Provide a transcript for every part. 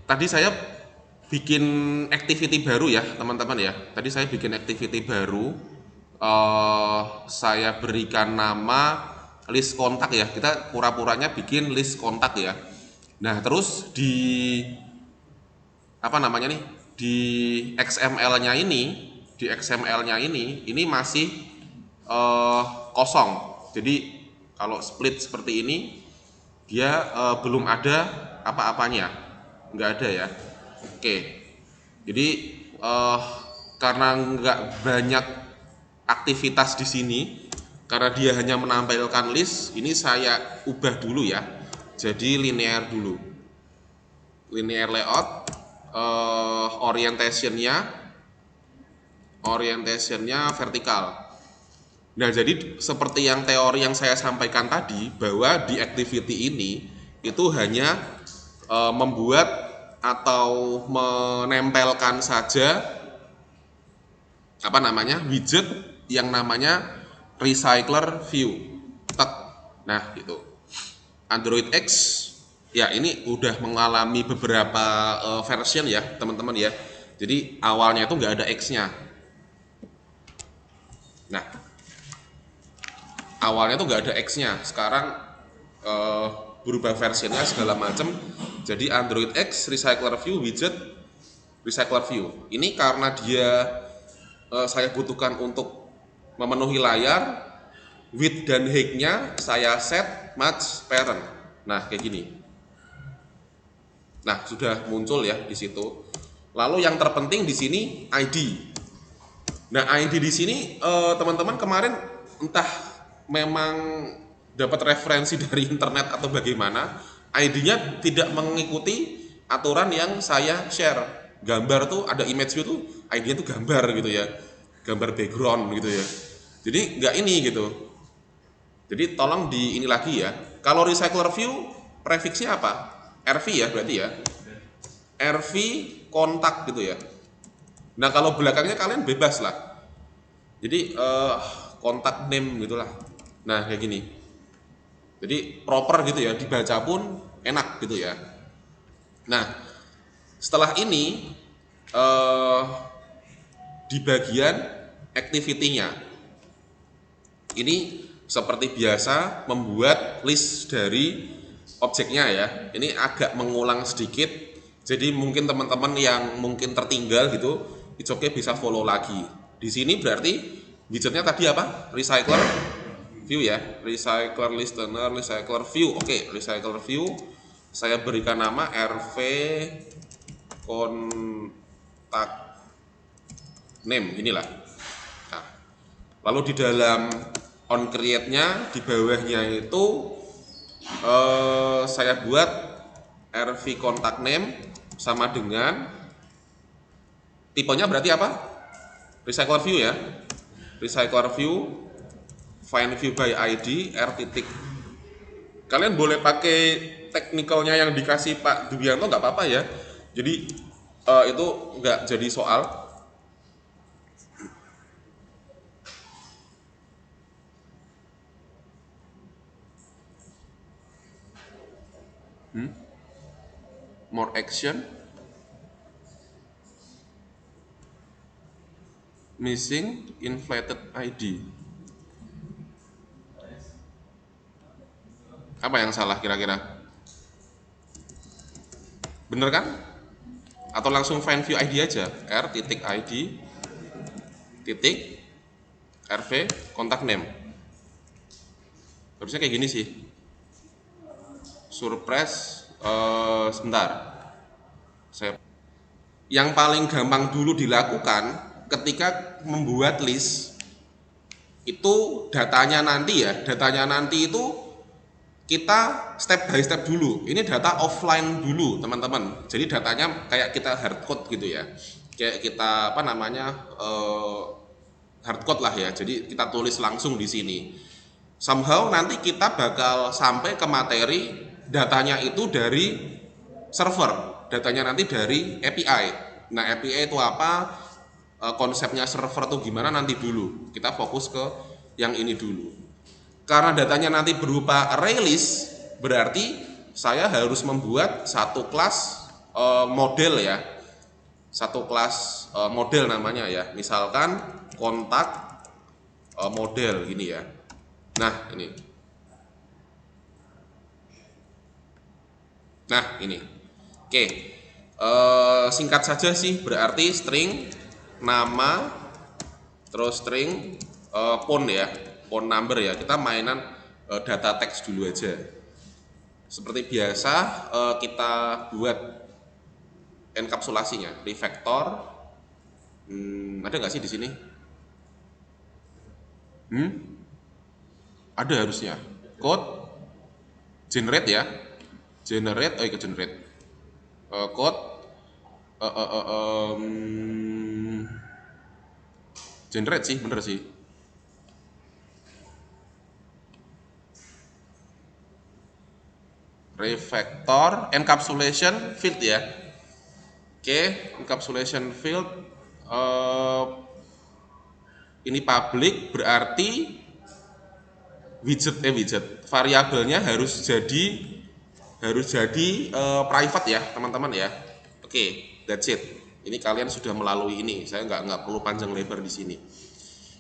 Tadi saya bikin activity baru ya teman-teman ya. Tadi saya bikin activity baru. Saya berikan nama list kontak ya. Kita pura-puranya bikin list kontak ya. Nah terus di apa namanya nih, di XML-nya ini, ini masih kosong. Jadi kalau split seperti ini dia belum ada apa-apanya, nggak ada ya. Oke, jadi eh, karena nggak banyak aktivitas di sini, karena dia hanya menampilkan list, ini saya ubah dulu ya, jadi linear dulu. Linear layout, orientationnya vertikal. Nah, jadi seperti yang teori yang saya sampaikan tadi, bahwa di activity ini itu hanya membuat atau menempelkan saja apa namanya widget yang namanya recycler view. Tek. Nah, gitu. Android X ya ini udah mengalami beberapa version ya, teman-teman ya. Jadi awalnya itu nggak ada X-nya. Nah, awalnya tuh nggak ada X-nya, sekarang eh, berubah versionnya segala macam. Jadi Android X Recycler View widget Recycler View ini karena dia saya butuhkan untuk memenuhi layar, width dan height-nya saya set match parent. Nah kayak gini. Nah sudah muncul ya di situ. Lalu yang terpenting di sini ID. Nah ID di sini teman-teman kemarin entah memang dapat referensi dari internet atau bagaimana, ID-nya tidak mengikuti aturan yang saya share. Gambar tuh ada image view tuh, ID-nya tuh gambar gitu ya, gambar background gitu ya. Jadi nggak ini gitu. Jadi tolong di ini lagi ya. Kalau recycler view prefixnya apa? RV ya berarti ya. RV kontak gitu ya. Nah kalau belakangnya kalian bebas lah. Jadi kontak name gitulah. Nah kayak gini. Jadi proper gitu ya, dibaca pun enak gitu ya. Nah setelah ini di bagian activity-nya ini seperti biasa membuat list dari objeknya ya. Ini agak mengulang sedikit, jadi mungkin teman-teman yang mungkin tertinggal gitu, it's okay bisa follow lagi. Di sini berarti widgetnya tadi apa? Recycler view ya, recycler listener, recycler view. Oke, recycler view saya berikan nama RV kontak name inilah. Nah, lalu di dalam on create-nya di bawahnya itu saya buat RV contact name sama dengan tipenya berarti apa? Recycler view ya. Recycler view find view by ID R titik. Kalian boleh pakai teknikalnya yang dikasih Pak Dubianto nggak apa-apa ya. Jadi itu nggak jadi soal. More action, missing inflated ID. Apa yang salah kira-kira? Bener kan? Atau langsung find view ID aja, R titik ID titik RV kontak name. Harusnya kayak gini sih. Surprise sebentar. Yang paling gampang dulu dilakukan ketika membuat list itu datanya nanti itu kita step by step dulu. Ini data offline dulu teman-teman. Jadi datanya kayak kita hardcode gitu ya, kayak kita apa namanya hardcode lah ya. Jadi kita tulis langsung di sini. Somehow nanti kita bakal sampai ke materi datanya itu dari server, datanya nanti dari API. Nah API itu apa, konsepnya server tuh gimana nanti dulu, kita fokus ke yang ini dulu. Karena datanya nanti berupa array list, berarti saya harus membuat satu kelas model ya, satu kelas model namanya ya, misalkan kontak model gini ya. Nah ini, oke. Singkat saja sih, berarti string nama, terus string phone ya, phone number ya. Kita mainan data teks dulu aja. Seperti biasa kita buat enkapsulasinya, refactor. Ada nggak sih di sini? Ada harusnya. Code generate ya, generate, ke generate. Code generate sih, bener sih. Refactor encapsulation field ya. Oke, encapsulation field ini public, berarti widget variabelnya harus jadi private ya teman-teman ya. Oke, that's it. Ini kalian sudah melalui ini, saya nggak perlu panjang lebar di sini.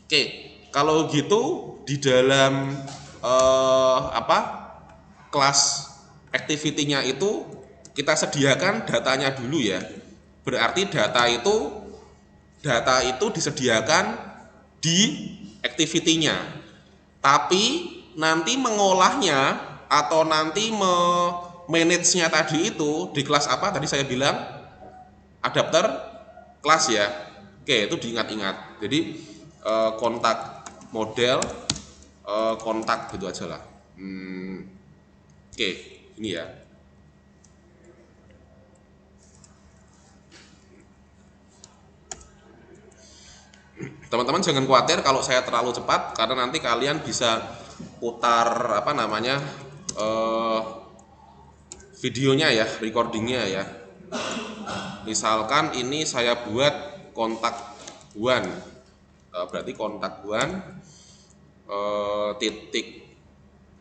Oke, kalau gitu di dalam kelas activity-nya itu kita sediakan datanya dulu ya. Berarti data itu disediakan di activity-nya. Tapi nanti mengolahnya atau nanti manage-nya tadi itu di kelas apa tadi saya bilang? Adapter kelas ya. Oke, itu diingat-ingat. Jadi kontak model, kontak gitu aja lah. Oke, ini ya. Teman-teman jangan khawatir kalau saya terlalu cepat, karena nanti kalian bisa putar videonya ya, recordingnya ya. Misalkan ini saya buat kontak one, berarti kontak one titik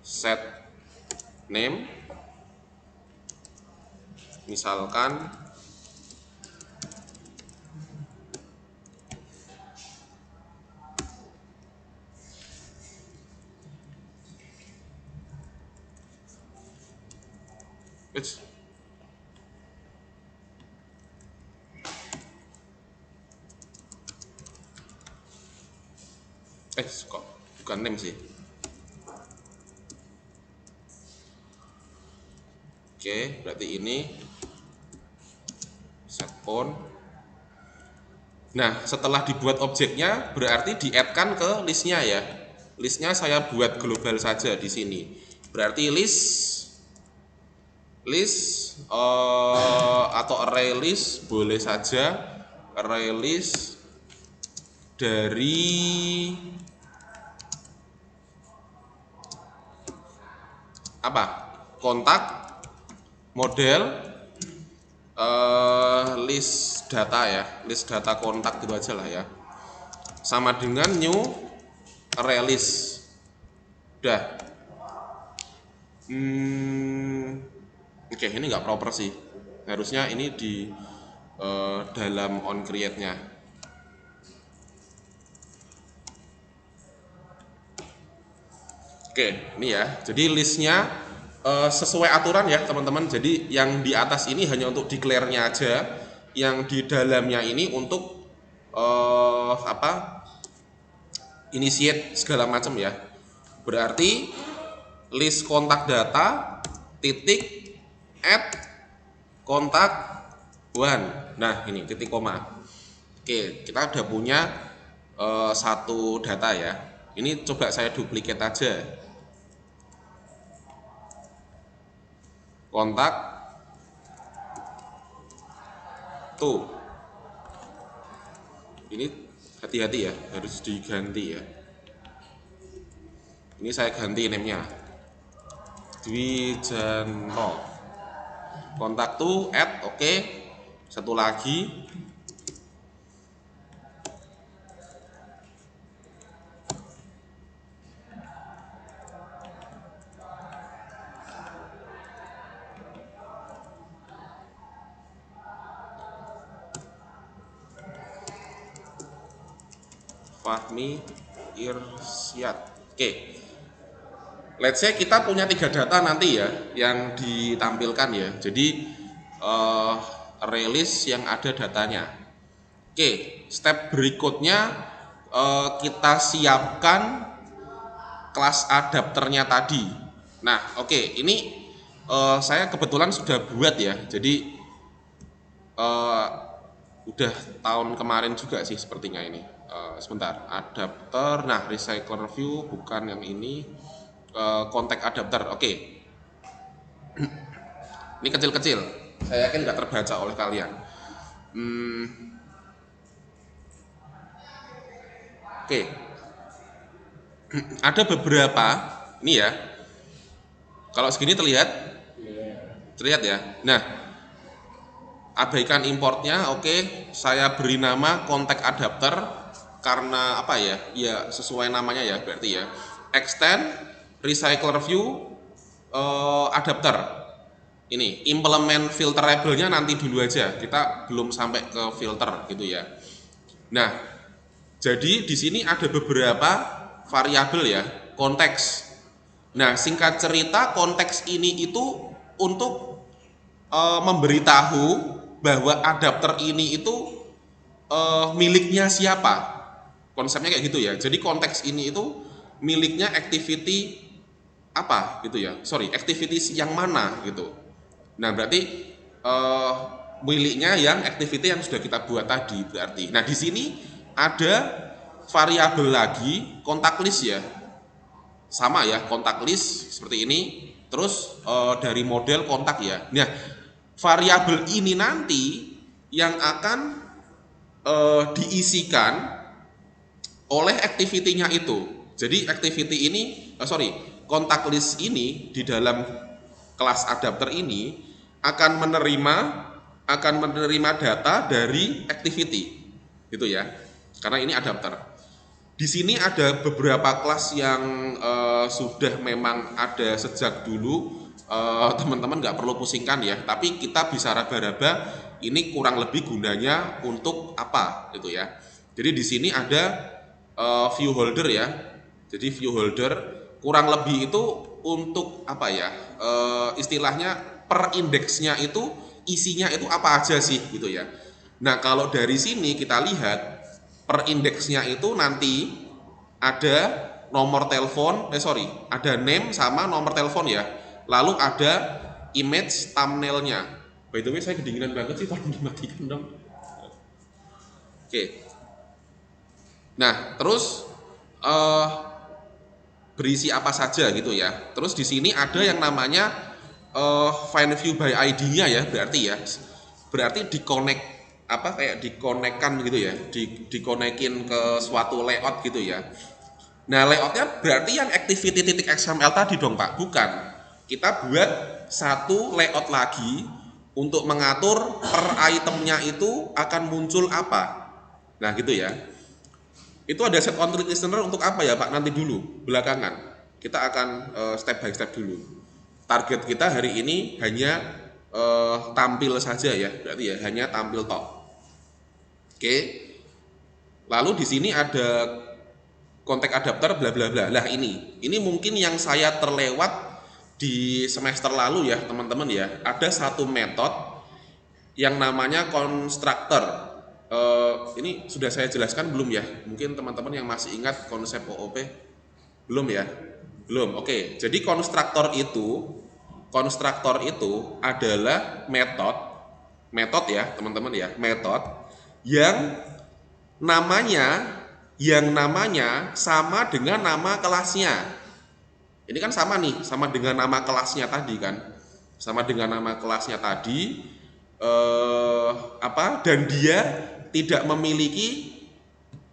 set name, misalkan kok bukan name sih. Oke, berarti ini set phone. Nah, setelah dibuat objeknya berarti di-add-kan ke listnya ya. Listnya saya buat global saja di sini. Berarti list atau array list boleh saja array list dari apa? Kontak model list data ya, list data kontak gitu aja lah ya. Sama dengan new array list. Udah. Oke, ini nggak proper sih. Harusnya ini di dalam on create-nya. Oke, ini ya. Jadi listnya sesuai aturan ya teman-teman. Jadi yang di atas ini hanya untuk declare-nya aja. Yang di dalamnya ini untuk initiate segala macam ya. Berarti list kontak data titik add kontak one. Nah ini titik koma. Oke, kita udah punya satu data ya. Ini coba saya duplicate aja. Kontak tuh. Ini hati-hati ya, harus diganti ya. Ini saya ganti name-nya. Dwijanto. Kontak tuh add, oke. Satu lagi. Fahmi Irsyad. Oke. Let's say kita punya 3 data nanti ya yang ditampilkan ya. Jadi rilis yang ada datanya. Oke, step berikutnya kita siapkan kelas adapternya tadi. Nah, oke, ini saya kebetulan sudah buat ya. Jadi udah tahun kemarin juga sih sepertinya ini. Sebentar, adapter. Nah, recycler view bukan yang ini. Kontak adapter. Oke. Ini kecil-kecil. Saya yakin nggak terbaca oleh kalian. Oke. Ada beberapa. Ini ya. Kalau segini terlihat? Terlihat ya. Nah, abaikan importnya. Oke. Saya beri nama kontak adapter karena apa ya? Ya sesuai namanya ya berarti ya. Extend recycler view adapter. Ini implement filterable-nya nanti dulu aja. Kita belum sampai ke filter gitu ya. Nah, jadi di sini ada beberapa variabel ya, konteks. Nah, singkat cerita konteks ini itu untuk memberitahu bahwa adapter ini itu miliknya siapa. Konsepnya kayak gitu ya. Jadi konteks ini itu miliknya activity apa gitu ya. Sorry, activities yang mana gitu. Nah, berarti miliknya yang activity yang sudah kita buat tadi berarti. Nah, di sini ada variabel lagi kontak list ya. Sama ya, kontak list seperti ini. Terus dari model kontak ya. Nah, variabel ini nanti yang akan diisikan oleh activity-nya itu. Jadi activity ini, kontak list ini di dalam kelas adapter ini akan menerima data dari activity, gitu ya. Karena ini adapter. Di sini ada beberapa kelas yang sudah memang ada sejak dulu. Teman-teman nggak perlu pusingkan ya. Tapi kita bisa raba-raba. Ini kurang lebih gunanya untuk apa, gitu ya. Jadi di sini ada view holder ya. Jadi view holder kurang lebih itu untuk apa ya? Istilahnya per indeksnya itu isinya itu apa aja sih gitu ya. Nah, kalau dari sini kita lihat per indeksnya itu nanti ada nomor telepon, ada name sama nomor telepon ya. Lalu ada image thumbnailnya. By the way, saya kedinginan banget sih, tolong dimatikan dong. Oke. Nah, terus berisi apa saja gitu ya. Terus di sini ada yang namanya find view by ID-nya ya, berarti dikonekkan gitu ya, dikonekin ke suatu layout gitu ya. Nah, layoutnya berarti yang activity.xml tadi dong Pak, bukan. Kita buat satu layout lagi untuk mengatur per itemnya itu akan muncul apa. Nah gitu ya. Itu ada set on read listener untuk apa ya Pak? Nanti dulu, belakangan. Kita akan step by step dulu. Target kita hari ini hanya tampil saja ya, berarti ya hanya tampil tok. Oke. Lalu di sini ada kontak adapter bla bla bla. Lah ini mungkin yang saya terlewat di semester lalu ya teman-teman ya. Ada satu metode yang namanya constructor. Ini sudah saya jelaskan belum ya? Mungkin teman-teman yang masih ingat konsep OOP belum ya? Belum. Oke. Jadi konstruktor itu adalah metode ya teman-teman ya, metode yang namanya sama dengan nama kelasnya. Ini kan sama nih, sama dengan nama kelasnya tadi kan, sama dengan nama kelasnya tadi. Dan dia tidak memiliki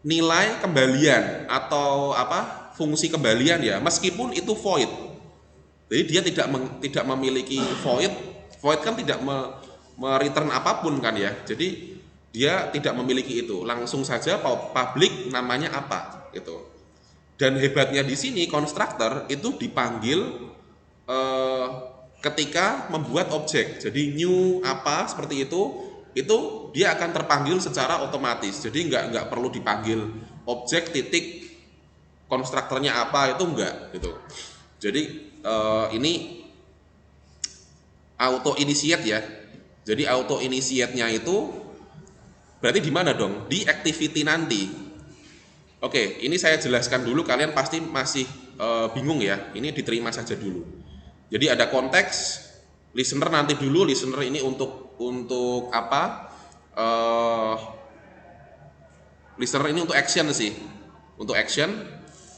nilai kembalian atau fungsi kembalian ya, meskipun itu void. Jadi dia tidak memiliki void kan tidak return apapun kan ya. Jadi dia tidak memiliki itu, langsung saja public namanya apa gitu. Dan hebatnya di sini constructor itu dipanggil ketika membuat objek. Jadi new seperti itu dia akan terpanggil secara otomatis. Jadi nggak perlu dipanggil objek titik konstruktornya apa, itu enggak gitu. Jadi ini auto initiate ya. Jadi auto initiate-nya itu berarti di mana dong? Di activity nanti. Oke, ini saya jelaskan dulu, kalian pasti masih bingung ya. Ini diterima saja dulu. Jadi ada konteks, listener nanti dulu. Listener ini untuk apa? Listener ini untuk action sih, untuk action.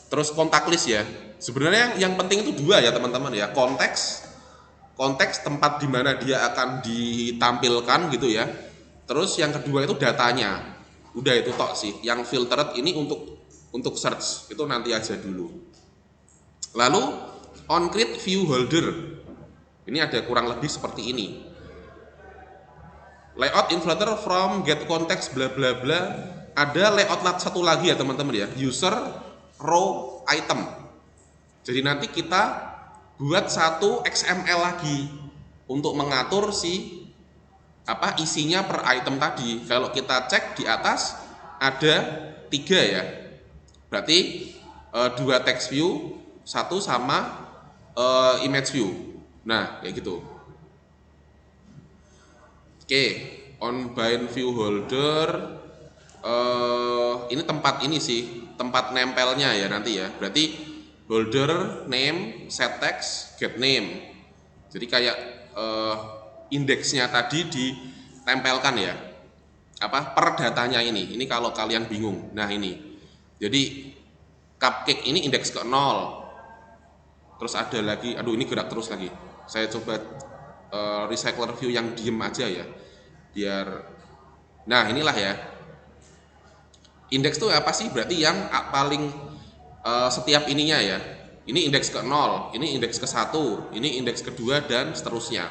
Terus kontak list ya. Sebenarnya yang penting itu dua ya teman-teman ya. Konteks tempat di mana dia akan ditampilkan gitu ya. Terus yang kedua itu datanya. Udah itu tok sih. Yang filtered ini untuk search itu nanti aja dulu. Lalu on create view holder. Ini ada kurang lebih seperti ini. Layout in Flutter from get context bla bla bla. Ada layout satu lagi ya teman-teman ya. User row item. Jadi nanti kita buat satu XML lagi untuk mengatur si isinya per item tadi. Kalau kita cek di atas ada 3 ya. Berarti 2 text view, 1 sama image view. Nah, kayak gitu. Oke, on bind view holder. Ini tempat ini sih, tempat nempelnya ya nanti ya. Berarti holder name set text get name. Jadi kayak indeksnya tadi ditempelkan ya. Per datanya ini. Ini kalau kalian bingung. Nah, ini. Jadi cupcake ini indeks ke 0. Terus ada lagi, aduh ini gerak terus lagi. Saya coba recycler view yang diem aja ya. Biar nah, inilah ya. Indeks itu apa sih? Berarti yang paling setiap ininya ya. Ini indeks ke 0, ini indeks ke 1, ini indeks kedua dan seterusnya.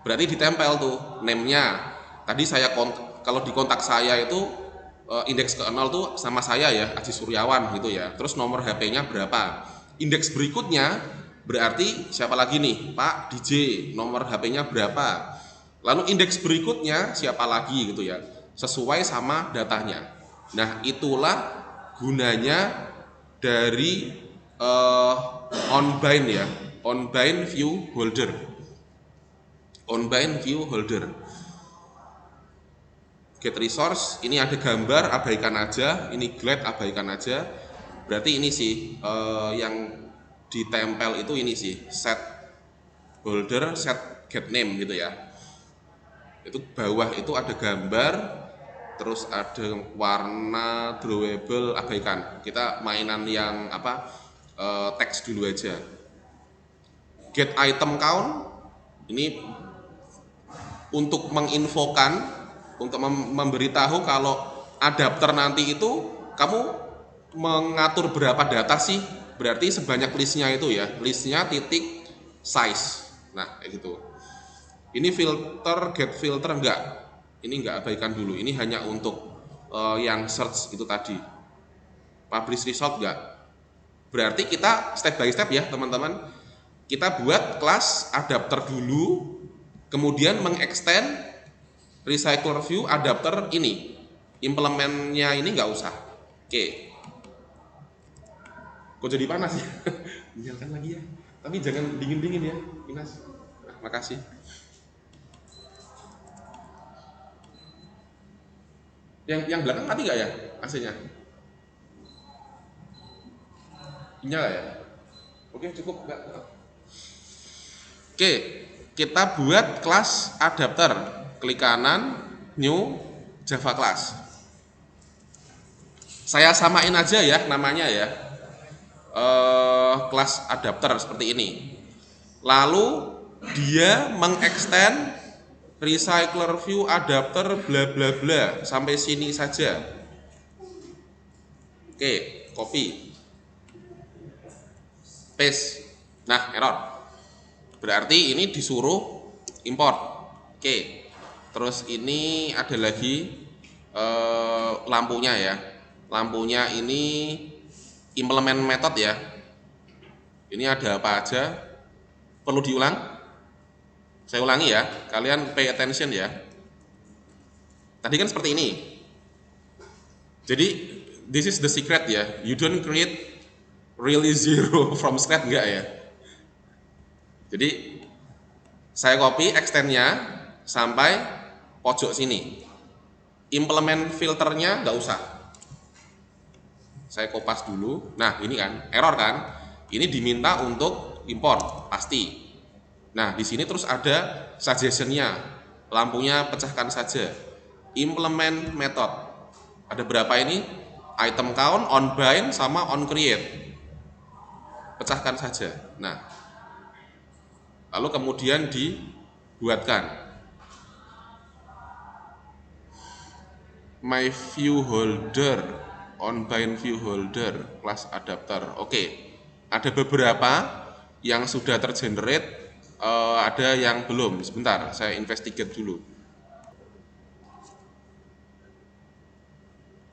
Berarti ditempel tuh name-nya. Tadi kalau di kontak saya itu indeks ke 0 tuh sama saya ya, Aji Suryawan gitu ya. Terus nomor HP-nya berapa? Indeks berikutnya berarti siapa lagi nih? Pak DJ, nomor HP-nya berapa? Lalu indeks berikutnya siapa lagi gitu ya. Sesuai sama datanya. Nah, itulah gunanya dari on-bind ya, on-bind view holder. On-bind view holder. Get resource, ini ada gambar, abaikan aja. Ini glad, abaikan aja. Berarti ini sih yang ditempel itu ini sih, set holder, set get name gitu ya. Itu bawah itu ada gambar. Terus ada warna drawable, abaikan. Kita mainan yang teks dulu aja. Get item count ini untuk menginfokan, untuk memberitahu kalau adapter nanti itu kamu mengatur berapa data sih. Berarti sebanyak listnya itu ya, listnya titik size. Nah, kayak gitu. Ini filter, get filter enggak. Ini enggak abaikan dulu, ini hanya untuk yang search itu tadi. Publish result enggak. Berarti kita step by step ya teman-teman. Kita buat kelas adapter dulu, kemudian mengextend recycler view adapter ini. Implementnya ini enggak usah. Oke. Kok jadi panas ya? Nyalakan lagi ya. Tapi jangan dingin-dingin ya, Inas. Nah, makasih. Yang belakang mati nggak ya AC-nya? Nyala ya? Oke, cukup nggak? Oke, kita buat kelas adapter. Klik kanan, new Java class. Saya samain aja ya namanya ya. Kelas adapter seperti ini. Lalu dia mengextend recycler view adapter bla bla bla sampai sini saja. Oke, copy, paste. Nah, error. Berarti ini disuruh import. Oke. Terus ini ada lagi lampunya ya. Lampunya ini implement method ya. Ini ada apa aja? Perlu diulang? Saya ulangi ya, kalian pay attention ya. Tadi kan seperti ini. Jadi this is the secret ya. You don't create really zero from scratch, enggak ya. Jadi saya copy extendnya sampai pojok sini. Implement filternya nggak usah. Saya kopas dulu. Nah ini kan error kan. Ini diminta untuk import pasti. Nah di sini terus ada suggestionnya. Lampunya pecahkan saja. Implement method. Ada berapa ini? Item count, on bind, sama on create. Pecahkan saja. Nah, lalu kemudian dibuatkan my view holder, on bind view holder, class adapter. Oke, ada beberapa yang sudah tergenerate, ada yang belum. Sebentar, saya investigate dulu.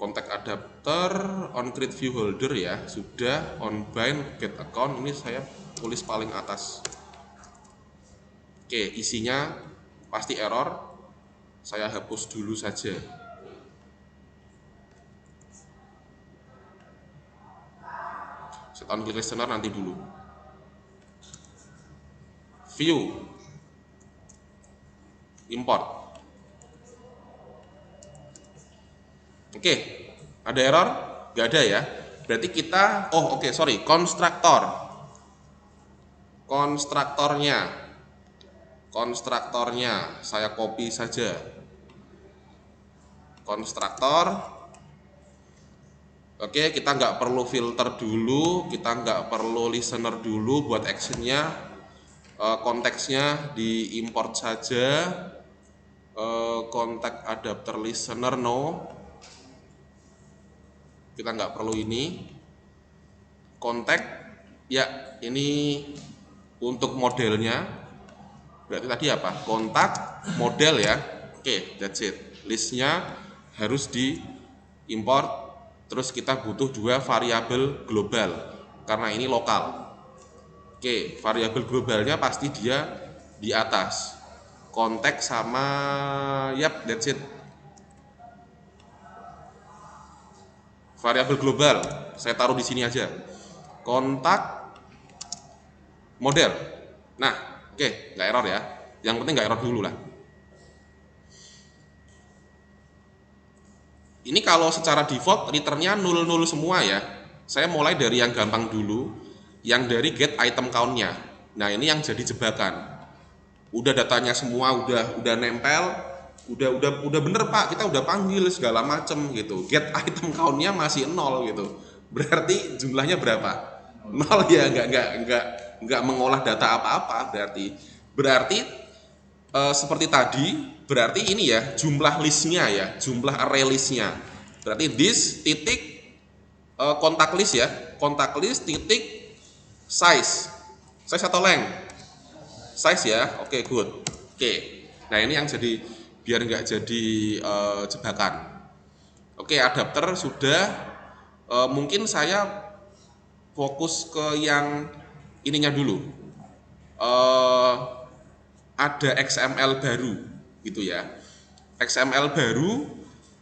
Kontak adapter, on create view holder ya, sudah. On bind, get account, ini saya tulis paling atas. Oke, isinya pasti error. Saya hapus dulu saja. Set on click listener nanti dulu. View, import. Oke, ada error? Gak ada ya. Berarti kita, konstruktor. Konstruktornya saya copy saja. Konstruktor. Oke, kita nggak perlu filter dulu, kita nggak perlu listener dulu buat actionnya. Konteksnya diimport saja. Kontak adapter listener no. Kita nggak perlu ini. Kontak ya, ini untuk modelnya. Berarti tadi apa? Kontak model ya. Oke, that's it. Listnya harus diimport. Terus kita butuh juga variabel global karena ini lokal. Oke, variabel globalnya pasti dia di atas. Konteks sama, yap, that's it. Variabel global saya taruh di sini aja. Kontak model. Nah, oke, nggak error ya. Yang penting nggak error dulu lah. Ini kalau secara default returnnya 00 semua ya. Saya mulai dari yang gampang dulu, yang dari get item count-nya. Nah ini yang jadi jebakan. Udah datanya semua udah nempel, udah bener Pak, kita udah panggil segala macem gitu. Get item count-nya masih 0 gitu. Berarti jumlahnya berapa? 0 ya, nggak mengolah data apa-apa berarti. Seperti tadi, berarti ini ya jumlah listnya ya, jumlah array listnya. Berarti this titik kontak list ya, kontak list titik size atau length, size ya. Oke, good. Oke, nah ini yang jadi biar nggak jadi jebakan. Oke, adapter sudah. Mungkin saya fokus ke yang ininya dulu. Ada XML baru gitu ya. XML baru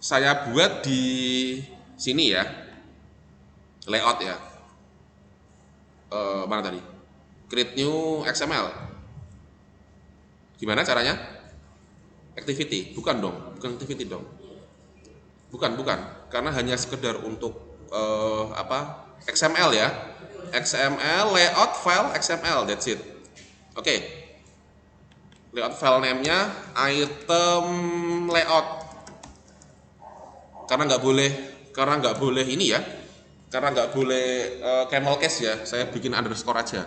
saya buat di sini ya. Layout ya. Mana tadi? Create new XML. Gimana caranya? Activity, bukan dong, bukan activity dong. Bukan, karena hanya sekedar untuk XML ya. XML layout file XML, that's it. Oke. Layout file name-nya item layout. Karena nggak boleh ini ya. Karena nggak boleh camel case ya. Saya bikin underscore aja.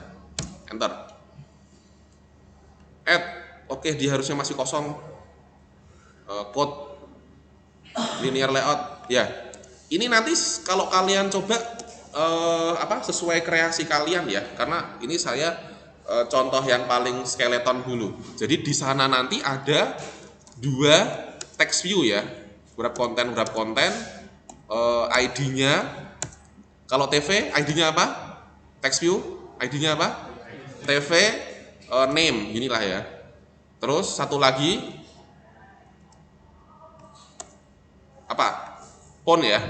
Enter. Add. Oke, dia harusnya masih kosong. Code linear layout. Ya. Ini nanti kalau kalian coba sesuai kreasi kalian ya. Karena ini saya contoh yang paling skeleton dulu. Jadi di sana nanti ada 2 text view ya. Wrap konten, ID-nya. Kalau TV, ID-nya apa? Text view, ID-nya apa? TV name, inilah ya. Terus satu lagi apa? Font ya.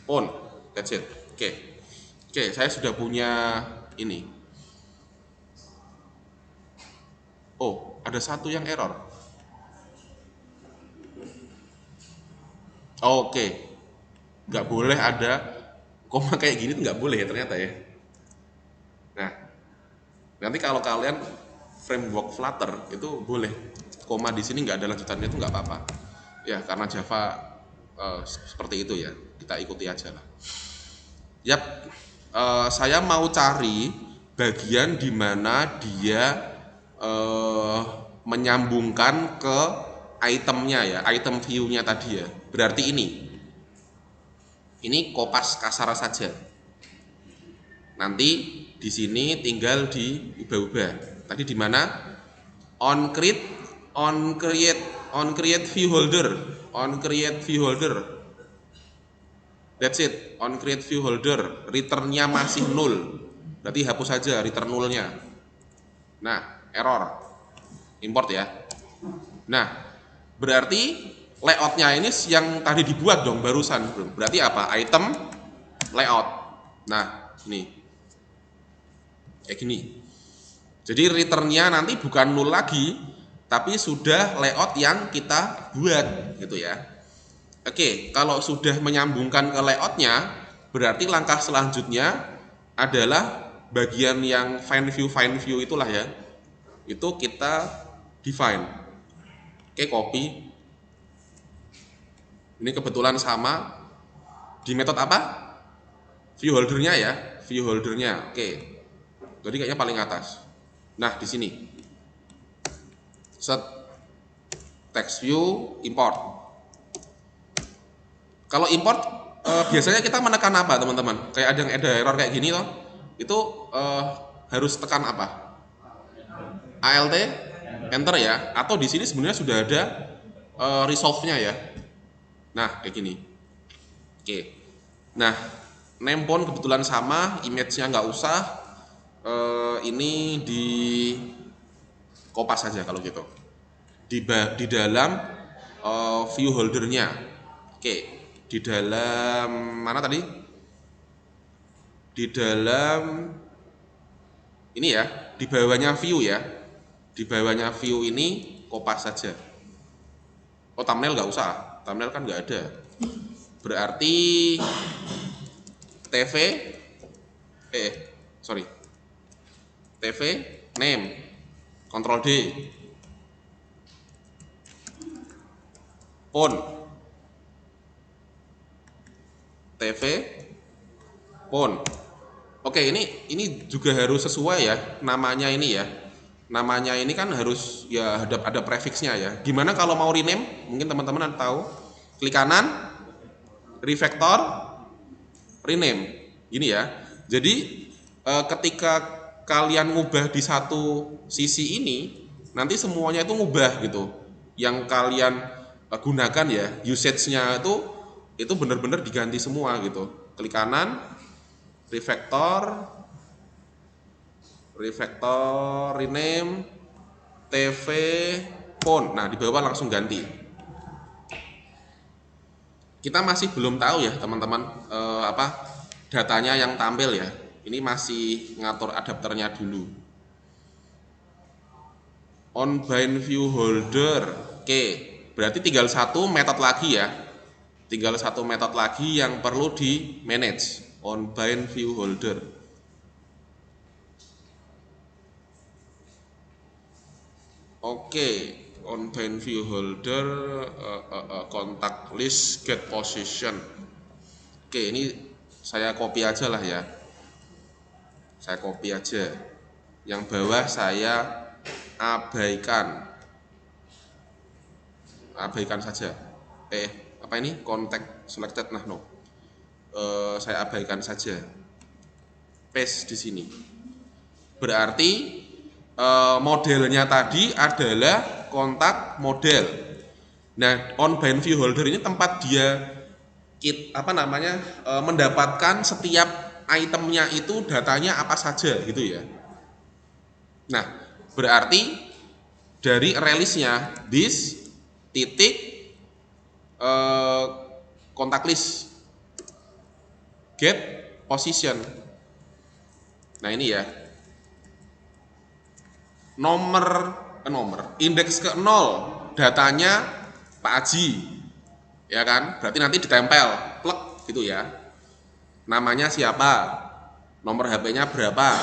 pun, that's it. Oke, saya sudah punya ini. Oh, ada satu yang error. Oke, nggak boleh ada koma kayak gini tuh nggak boleh ya ternyata ya. Nah, nanti kalau kalian framework Flutter itu boleh koma di sini nggak ada lanjutannya itu nggak apa-apa. Ya karena Java seperti itu ya, kita ikuti aja lah. Yap, saya mau cari bagian di mana dia menyambungkan ke itemnya ya, item view-nya tadi ya. Berarti ini kopas kasar saja. Nanti di sini tinggal diubah-ubah. Tadi di mana? On create view holder. That's it. On create view holder. Return-nya masih null. Berarti hapus saja return null-nya. Nah, error. Import ya. Nah, berarti layout-nya ini yang tadi dibuat dong barusan. Berarti apa? Item layout. Nah, ini kayak gini. Jadi return-nya nanti bukan null lagi, tapi sudah layout yang kita buat gitu ya. Oke, kalau sudah menyambungkan ke layout-nya, berarti langkah selanjutnya adalah bagian yang find view itulah ya. Itu kita define. Oke, copy. Ini kebetulan sama di metode apa? View holdernya ya, view holdernya. Oke. Jadi kayaknya paling atas. Nah, di sini. Set text view import. Kalau import biasanya kita menekan apa, teman-teman? Kayak ada error kayak gini loh. Itu harus tekan apa? ALT enter ya, atau di sini sebenarnya sudah ada resolve-nya ya. Nah, kayak gini. Oke. Nah, name pun kebetulan sama, image-nya nggak usah. Ini di kopas saja kalau gitu. Di dalam view holdernya. Oke, di dalam mana tadi? Di dalam ini ya, di bawahnya view ya. Di bawahnya view ini kopas saja. Oh, thumbnail nggak usah. Thumbnail kan nggak ada. Berarti TV TV name Ctrl D pun TV pun. Oke, ini juga harus sesuai ya namanya ini ya. Namanya ini kan harus ya ada prefixnya ya. Gimana kalau mau rename? Mungkin teman-teman tahu. Klik kanan, refactor, rename. Ini ya. Jadi ketika kalian ngubah di satu sisi ini, nanti semuanya itu ngubah gitu. Yang kalian gunakan ya, usage-nya itu benar-benar diganti semua gitu. Klik kanan, refactor, rename, TV, phone. Nah, di bawah langsung ganti. Kita masih belum tahu ya teman-teman datanya yang tampil ya. Ini masih ngatur adapternya dulu. On bind view holder. Oke, berarti tinggal satu metode lagi ya. Tinggal satu metode lagi yang perlu di manage. On bind view holder. Oke, on bind view holder, contact list, get position. Oke, ini saya copy aja lah ya. Saya copy aja. Yang bawah saya abaikan. Abaikan saja. Apa ini? Contact selected, nah no. Saya abaikan saja. Paste di sini. Berarti modelnya tadi adalah kontak model. Nah, on bind view holder ini tempat dia mendapatkan setiap itemnya itu datanya apa saja gitu ya. Nah, berarti dari release-nya this titik kontak list. get position. Nah ini ya, nomor indeks ke 0 datanya Pak Haji, ya kan? Berarti nanti ditempel plek gitu ya. Namanya siapa, nomor HP-nya berapa,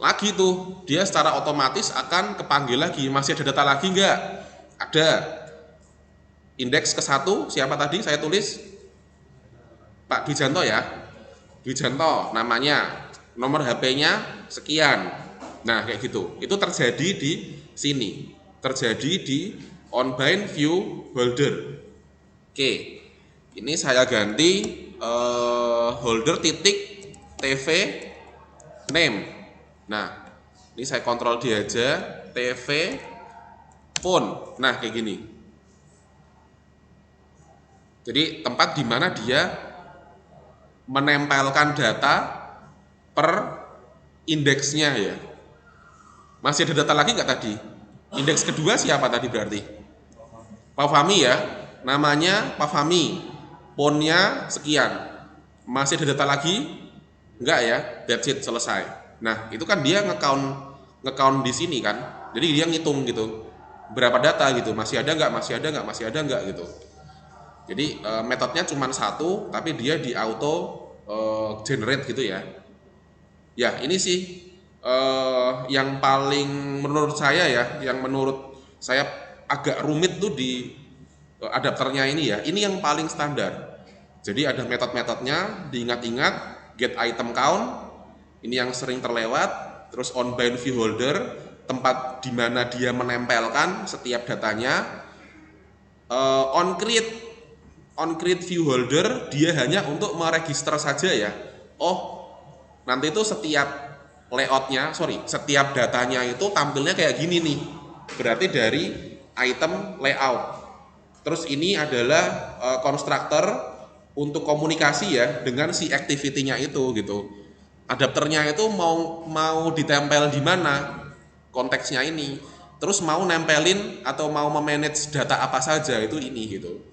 lagi tuh dia secara otomatis akan kepanggil lagi. Masih ada data lagi enggak? Ada. Indeks ke 1 siapa tadi saya tulis? Pak Dwijanto ya, Dwijanto namanya, nomor HP-nya sekian. Nah kayak gitu, itu terjadi di sini, terjadi di on-bind view holder. Oke, ini saya ganti holder titik TV name. Nah ini saya kontrol dia aja, TV phone. Nah kayak gini, jadi tempat di mana dia menempelkan data per indeksnya ya. Masih ada data lagi nggak tadi? Indeks kedua siapa tadi berarti? Pak Fahmi ya, namanya Pak Fahmi, phone-nya sekian. Masih ada data lagi? Enggak ya, that's it, selesai. Nah itu kan dia ngecount di sini kan, jadi dia ngitung gitu, berapa data gitu, masih ada nggak, masih ada nggak, masih ada nggak gitu. Jadi metodenya cuma satu, tapi dia di auto generate gitu ya. Ya ini sih yang paling menurut saya ya, yang menurut saya agak rumit tuh di adapternya ini ya. Ini yang paling standar. Jadi ada metode-metodenya, diingat-ingat, get item count, ini yang sering terlewat, terus on bind view holder, tempat di mana dia menempelkan setiap datanya, on create view holder, dia hanya untuk meregister saja ya. Oh, nanti itu setiap setiap datanya itu tampilnya kayak gini nih, berarti dari item layout. Terus ini adalah konstruktor untuk komunikasi ya dengan si activity-nya itu gitu. Adapternya itu mau ditempel di mana konteksnya ini, terus mau nempelin atau mau memanage data apa saja itu ini gitu.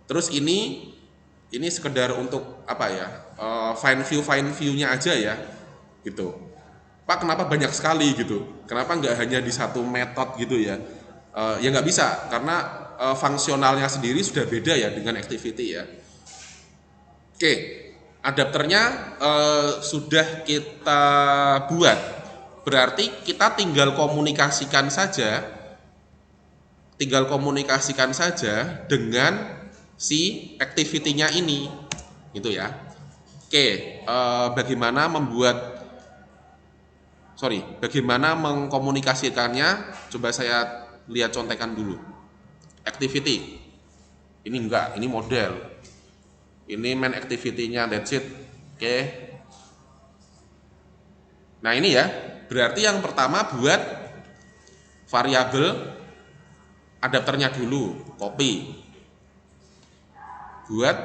Terus ini sekedar untuk apa ya, fine view-nya aja ya gitu. Pak kenapa banyak sekali gitu, kenapa nggak hanya di satu metode gitu ya? Ya nggak bisa, karena fungsionalnya sendiri sudah beda ya dengan activity ya. Oke, adapternya sudah kita buat, berarti kita tinggal komunikasikan saja dengan si activity-nya ini gitu ya. Oke, bagaimana mengkomunikasikannya, coba saya lihat contekan dulu. Activity ini enggak, ini model, ini main activity-nya, that's it. Oke, nah ini ya, berarti yang pertama buat variabel adapternya dulu, copy, buat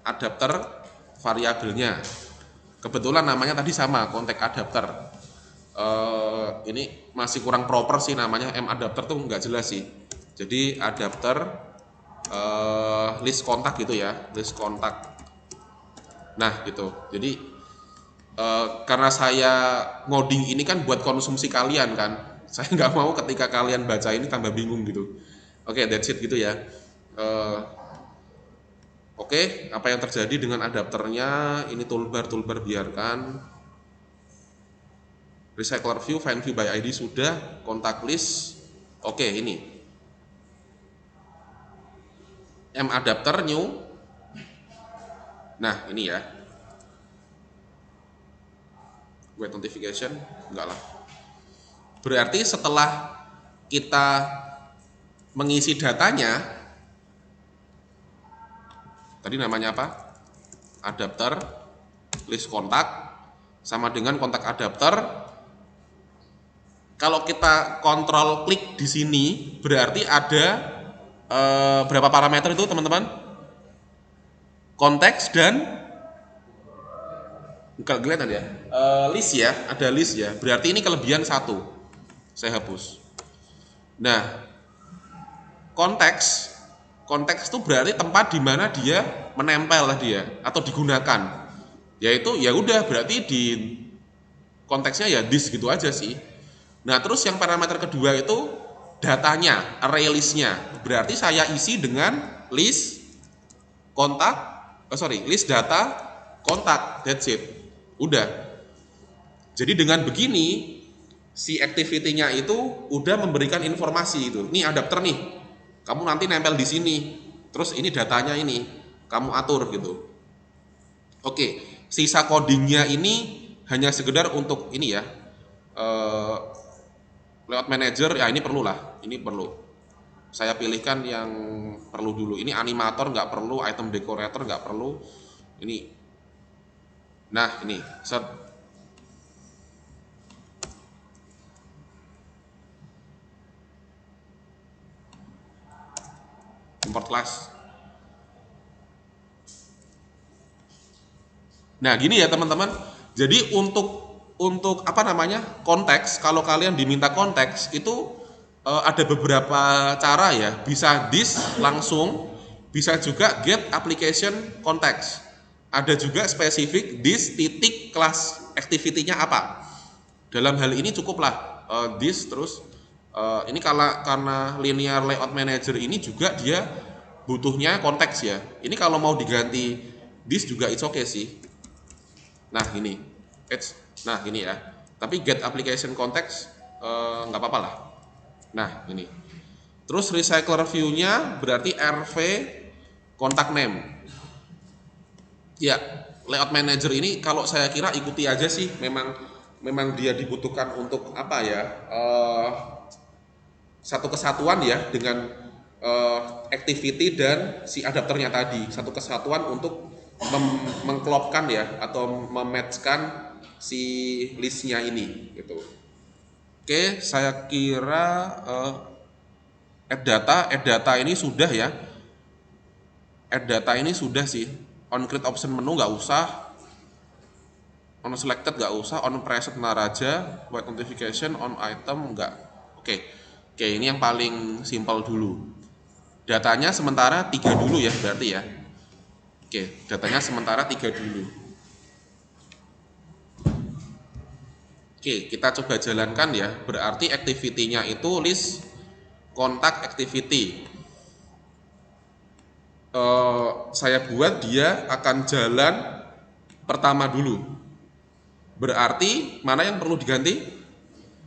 adapter variabelnya, kebetulan namanya tadi sama, kontek adapter. Ini masih kurang proper sih namanya, adapter tuh nggak jelas sih. Jadi adapter list kontak gitu ya, list kontak. Nah gitu. Jadi karena saya ngoding ini kan buat konsumsi kalian kan, saya nggak mau ketika kalian baca ini tambah bingung gitu. Oke, that's it gitu ya. Oke, apa yang terjadi dengan adapternya? Ini toolbar biarkan. Recycler view, find view by ID sudah, kontak list. Oke, ini adapter new. Nah, ini ya. Wait notification, enggak lah. Berarti setelah kita mengisi datanya, tadi namanya apa? Adapter list kontak sama dengan kontak adapter. Kalau kita kontrol klik di sini, berarti ada berapa parameter itu teman-teman? Konteks dan enggak kelihatan ya, list ya, ada list ya. Berarti ini kelebihan satu, saya hapus. Nah, konteks itu berarti tempat di mana dia menempel tadi ya, atau digunakan. Yaitu ya udah berarti di konteksnya ya this gitu aja sih. Nah, terus yang parameter kedua itu datanya, array list-nya. Berarti saya isi dengan list kontak, list data kontak, that's it. Udah. Jadi dengan begini si activity-nya itu udah memberikan informasi itu. Nih adapter nih. Kamu nanti nempel di sini. Terus ini datanya ini kamu atur gitu. Oke, sisa codingnya ini hanya sekedar untuk ini ya. Layout manager ya ini perlu lah. Ini perlu. Saya pilihkan yang perlu dulu. Ini animator nggak perlu, item decorator nggak perlu. Ini. Nah ini set. Import class. Nah gini ya teman-teman. Jadi untuk apa namanya konteks, kalau kalian diminta konteks itu ada beberapa cara ya. Bisa this langsung, bisa juga get application context. Ada juga spesifik this titik kelas activity-nya apa. Dalam hal ini cukuplah this terus ini karena linear layout manager ini juga dia butuhnya konteks ya. Ini kalau mau diganti this juga it's okay sih. Nah ini, nah ini ya. Tapi get application context nggak apa-apa lah. Nah ini. Terus recycler view-nya berarti rv contact name. Ya, layout manager ini kalau saya kira ikuti aja sih. Memang dia dibutuhkan untuk apa ya? Satu kesatuan ya dengan activity dan si adapternya tadi. Satu kesatuan untuk mengklopkan ya atau mematchkan si listnya ini gitu. Oke, saya kira add data ini sudah ya. Add data ini sudah sih. On create option menu nggak usah. On selected nggak usah. On preset naraja, white notification, on item nggak. Oke, ini yang paling simpel dulu. Datanya sementara 3 dulu ya berarti ya. Oke, datanya sementara 3 dulu. Oke, kita coba jalankan ya. Berarti activity-nya itu list kontak activity. Saya buat dia akan jalan pertama dulu. Berarti mana yang perlu diganti?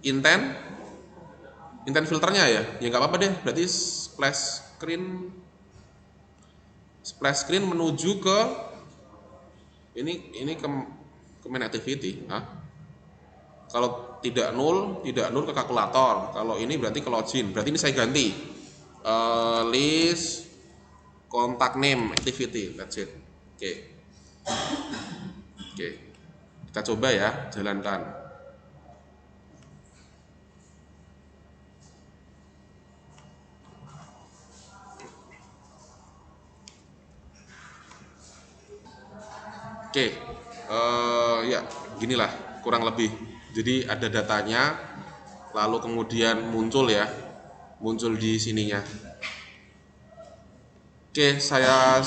Intent filternya ya. Ya nggak apa-apa deh. Berarti splash screen menuju ke ini ke main activity. Kalau tidak nul ke kalkulator. Kalau ini berarti ke login. Berarti ini saya ganti list contact name activity. That's it. Oke. Kita coba ya, jalankan. Oke, ya ginilah kurang lebih. Jadi ada datanya, lalu kemudian muncul di sininya. Oke, saya